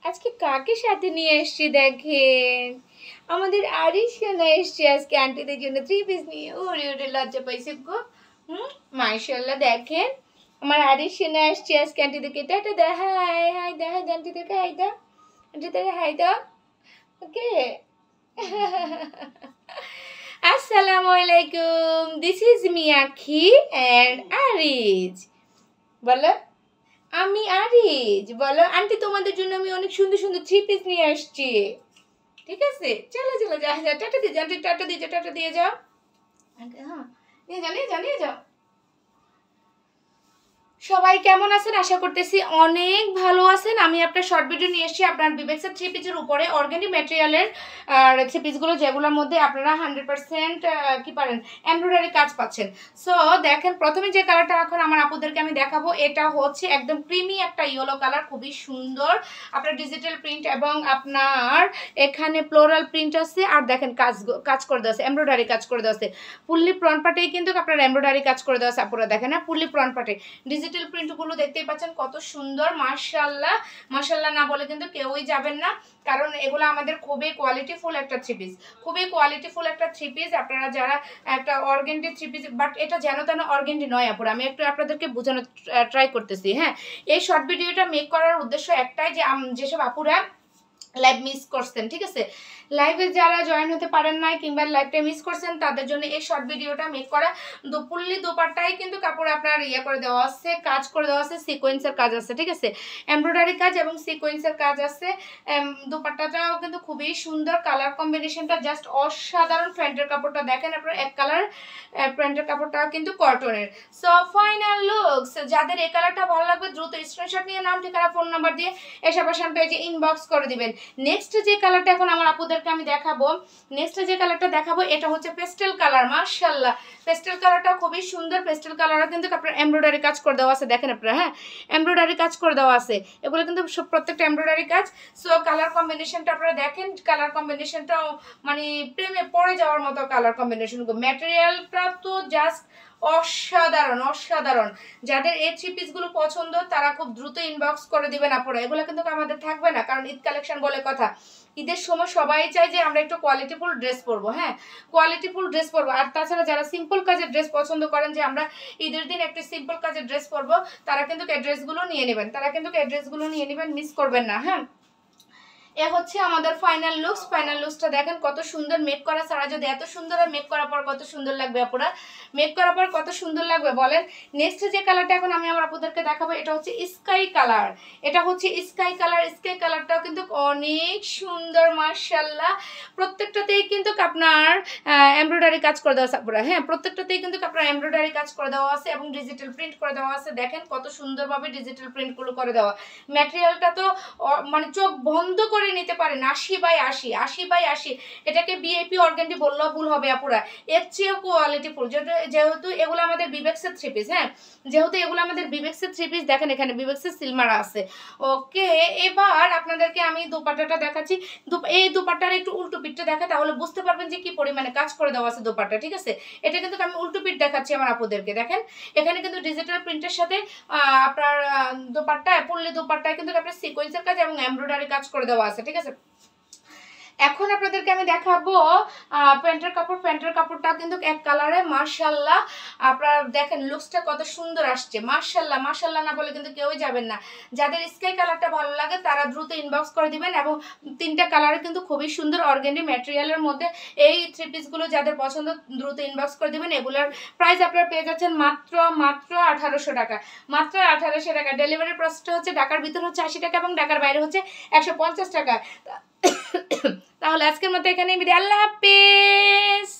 আজকে কাকে সাথে নিয়ে এসছি দেখেন, আমাদের আরিশানা এসছে আজকে আন্টিদের জন্য 3 পিস নিয়ে। ওরে ওরে লজ্জা পাইছে গো। মাশাআল্লাহ দেখেন আমার আরিশানা এসছে আজকে আন্টিদেরকে। এটা দে, হাই হাই দে, হাই আন্টিদেরকে, হাই দাও আন্টিদের, হাই দাও। ওকে আসসালামু আলাইকুম, দিস ইজ মিয়াখি অ্যান্ড আরিজ। বলো আমি আরিজ। বলো আন্টি তোমাদের জন্য আমি অনেক সুন্দর সুন্দর 3 পিস নিয়ে আসছি। ঠিক আছে চলো চলো যা যা, টাটা দিয়ে যাও আন্টি, টাটা দিয়ে যাও, টাটা দিয়ে যাও। হ্যাঁ নিয়ে যাও নিয়ে যাও নিয়ে যাও। সবাই কেমন আছেন? আশা করতেছি অনেক ভালো আছেন। আমি আপনার শর্ট ভিডিও নিয়ে এসেছি আপনার বিবেক্সের 3 পিসের উপরে অর্গানিক ম্যাটেরিয়ালের 3 পিসগুলো, যেগুলোর মধ্যে আপনারা 100% কি পারেন এমব্রয়ডারি কাজ পাচ্ছেন। সো দেখেন প্রথমে যে কালারটা এখন আমার আপুদেরকে আমি দেখাবো, এটা হচ্ছে একদম ক্রিমি একটা ইয়েলো কালার, খুবই সুন্দর। আপনার ডিজিটাল প্রিন্ট এবং আপনার এখানে ফ্লোরাল প্রিন্ট আছে। আর দেখেন কাজ করে দেওয়া আছে, এমব্রয়ডারি কাজ করে দেওয়া আছে। ফুললি ফ্রন্ট পার্টেই কিন্তু আপনার এমব্রয়ডারি কাজ করে দেওয়া আছে। আপনারা দেখেন না ফুললি ফ্রন্ট পার্টে ডিজিটাল প্রিন্টগুলো দেখতেই পাচ্ছেন কত সুন্দর। মাশাআল্লাহ মাশাআল্লাহ না বলে কিন্তু কেউই যাবেন না, কারণ এগুলো আমাদের খুবই কোয়ালিটিফুল একটা 3 পিস, খুবই কোয়ালিটিফুল একটা 3 পিস। আপনারা যারা একটা অর্গেন্ডি 3 পিস, বাট এটা যেন তেন অর্গেন্ডি নয় আপুরা, আমি একটু আপনাদেরকে বোঝানোর ট্রাই করতেছি। হ্যাঁ, এই শর্ট ভিডিওটা মেক করার উদ্দেশ্য একটাই, যে যেসব আপুরা লাইভ মিস করছেন, ঠিক আছে, লাইভে যারা জয়েন হতে পারেন নাই কিংবা লাইভটা মিস করছেন তাদের জন্য এই শর্ট ভিডিওটা মেক করা। ফুললি দোপাট্টায় কিন্তু কাপড় আপনার করে দেওয়া আছে, কাজ করে দেওয়া আছে, সিকোয়েন্সের কাজ আছে, ঠিক আছে, এমব্রয়ডারি কাজ এবং সিকোয়েন্সের কাজ আছে। দোপাট্টাটাও কিন্তু খুবই সুন্দর, কালার কম্বিনেশনটা জাস্ট অসাধারণ। ফ্রন্টের কাপড়টা দেখেন আপনার এক কালার, প্যান্টের কাপড়টা কিন্তু কটনের। সো ফাইনাল লুকস, যাদের এই কালারটা ভালো লাগবে দ্রুত স্ক্রিনশট নিয়ে নাম ঠিকানা ফোন নাম্বার দিয়ে এসব আসান পেজে ইনবক্স করে দিবেন। নেক্সট যে কালারটা এখন আমার আপুদেরকে আমি দেখাবো, নেক্সট যে কালারটা দেখাবো এটা হচ্ছে পেস্টেল কালার। মাশাআল্লাহ পেস্টেল কালারটা খুবই সুন্দর। পেস্টেল কালারও কিন্তু আপনার এমব্রয়ডারি কাজ করে দেওয়া আছে, দেখেন আপনারা, হ্যাঁ এমব্রয়ডারি কাজ করে দেওয়া আছে, এগুলো কিন্তু সব প্রত্যেকটা এমব্রয়ডারি কাজ। সো কালার কম্বিনেশনটা আপনারা দেখেন, কালার কম্বিনেশনটাও মানে প্রেমে পড়ে যাওয়ার মতো কালার কম্বিনেশন। ম্যাটেরিয়ালটা তো জাস্ট অসাধারণ অসাধারণ। যাদের এই 3 পিসগুলো পছন্দ তারা খুব দ্রুত ইনবক্স করে দিবেন আপনারা। এগুলো কিন্তু আমাদের থাকবে না, কারণ ঈদ কালেকশন বলে কথা, ঈদের সময় সবাই চাই যে আমরা একটু কোয়ালিটিফুল ড্রেস পরবো। হ্যাঁ কোয়ালিটিফুল ড্রেস পরবো। আর তাছাড়া যারা সিম্পল কাজের ড্রেস পছন্দ করেন, যে আমরা ঈদের দিন একটু সিম্পল কাজের ড্রেস পরবো, তারা কিন্তু এই ড্রেসগুলো নিয়ে নেবেন, তারা কিন্তু এই ড্রেসগুলো নিয়ে নেবেন, মিস করবেন না। হ্যাঁ এ হচ্ছে আমাদের ফাইনাল লুকস। ফাইনাল লুকসটা দেখেন কত সুন্দর। মেক করা ছাড়া যদি এত সুন্দর আর মেক করার পর কত সুন্দর লাগবে আপুরা, মেক করার পর কত সুন্দর লাগবে বলেন। নেক্সট যে কালারটা এখন আমি আমার আপুদেরকে দেখাবো এটা হচ্ছে স্কাই কালার। এটা হচ্ছে স্কাই কালার। স্কাই কালারটাও কিন্তু অনেক সুন্দর মাশাআল্লাহ। প্রত্যেকটাতেই কিন্তু আপনার এমব্রয়ডারি কাজ করে দেওয়া আছে আপুরা। হ্যাঁ প্রত্যেকটাতেই কিন্তু আপনার এমব্রয়ডারি কাজ করে দেওয়া আছে এবং ডিজিটাল প্রিন্ট করে দেওয়া আছে। দেখেন কত সুন্দরভাবে ডিজিটাল প্রিন্টগুলো করে দেওয়া। ম্যাটেরিয়ালটা তো মানে চোখ বন্ধ করে নিতে পারেন। 80/80 80/80, এটাকে বিআইপি অর্গানডি বললেও ভুল হবে আপুরা, এর চেয়েও কোয়ালিটিফুল। যেহেতু এগুলো আমাদের বিবেক্সের 3 পিস, হ্যাঁ যেহেতু এগুলো আমাদের বিবেক্সের 3 পিস, দেখেন এখানে বিবেক্সের সিলমারা আছে। ওকে এবার আপনাদেরকে আমি দোপাট্টাটা দেখাচ্ছি। এই দোপাট্টার একটু উল্টো পিঠটা দেখা, তাহলে বুঝতে পারবেন যে কি পরিমাণে কাজ করে দেওয়া আছে দোপাট্টা, ঠিক আছে। এটা কিন্তু আমি উল্টো পিঠ দেখাচ্ছি আমার আপুদেরকে। দেখেন এখানে কিন্তু ডিজিটাল প্রিন্টের সাথে আপনার দোপাট্টা, ফুললি দোপাট্টায় কিন্তু আপনার সিকোয়েন্সের কাজ এবং এমব্রয়ডারি কাজ করে দেওয়া আছে, ঠিক আছে। এখন আপনাদেরকে আমি দেখাবো প্যান্টের কাপড়। প্যান্টের কাপড়টা কিন্তু এক কালারে। মাশাআল্লাহ আপনারা দেখেন লুকসটা কত সুন্দর আসছে। মাশাআল্লাহ মাশাআল্লাহ না বলে কিন্তু কেউই যাবেন না। যাদের স্কাই কালারটা ভালো লাগে তারা দ্রুত ইনবক্স করে দিবেন। এবং 3টা কালারে কিন্তু খুবই সুন্দর অর্গানডি ম্যাটেরিয়ালের মধ্যে এই 3 পিসগুলো যাদের পছন্দ দ্রুত ইনবক্স করে দিবেন। এগুলোর প্রাইস আপনারা পেয়ে যাচ্ছেন মাত্র 1800 টাকা, মাত্র 1800 টাকা। ডেলিভারি প্রসেসটা হচ্ছে ঢাকার ভিতর হচ্ছে 80 টাকা এবং ঢাকার বাইরে হচ্ছে 150 টাকা। তাহলে আজকের মতো এখানেই বিদায়, আল্লাহ হাফেজ।